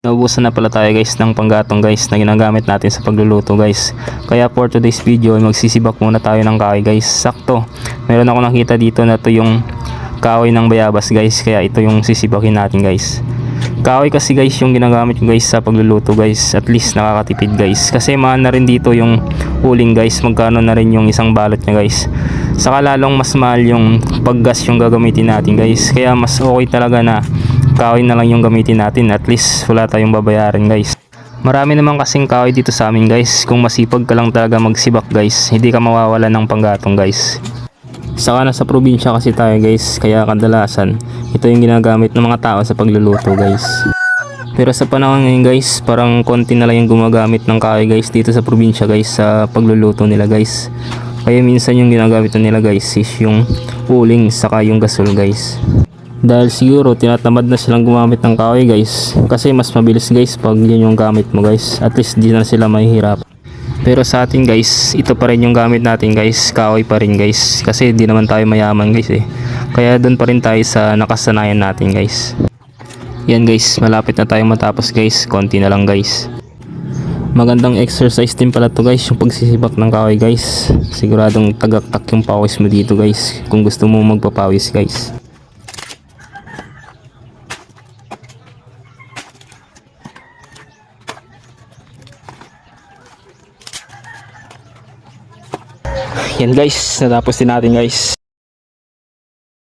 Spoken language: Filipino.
Naubusan na pala tayo guys ng panggatong guys na ginagamit natin sa pagluluto guys. Kaya for today's video ay magsisibak muna tayo ng kahoy guys. Sakto, meron ako nakita dito na ito yung kahoy ng bayabas guys. Kaya ito yung sisibakin natin guys. Kahoy kasi guys yung ginagamit ko guys sa pagluluto guys. At least nakakatipid guys. Kasi mahal na rin dito yung uling guys. Magkano na rin yung isang balot nya guys. Saka lalong mas mahal yung paggas yung gagamitin natin guys. Kaya mas okay talaga na kahoy na lang yung gamitin natin, at least wala tayong babayaran guys. Marami naman kasing kahoy dito sa amin guys. Kung masipag ka lang talaga magsibak guys, hindi ka mawawala ng panggatong guys. Saka nasa probinsya kasi tayo guys, kaya kadalasan ito yung ginagamit ng mga tao sa pagluluto guys. Pero sa panahon ngayon guys, parang konti na lang yung gumagamit ng kahoy guys dito sa probinsya guys sa pagluluto nila guys. Kaya minsan yung ginagamit nila guys is yung uling saka yung gasol guys. Dahil siguro tinatamad na silang gumamit ng kahoy guys. Kasi mas mabilis guys pag yun yung gamit mo guys. At least di na sila mahihirap. Pero sa atin guys, ito pa rin yung gamit natin guys. Kahoy pa rin guys. Kasi di naman tayo mayaman guys eh. Kaya doon pa rin tayo sa nakasanayan natin guys. Yan guys, malapit na tayo matapos guys. Konti na lang guys. Magandang exercise din pala to guys, yung pagsisibak ng kahoy guys. Siguradong tagaktak yung pawis mo dito guys. Kung gusto mo magpapawis guys. Yan guys, natapos din natin guys.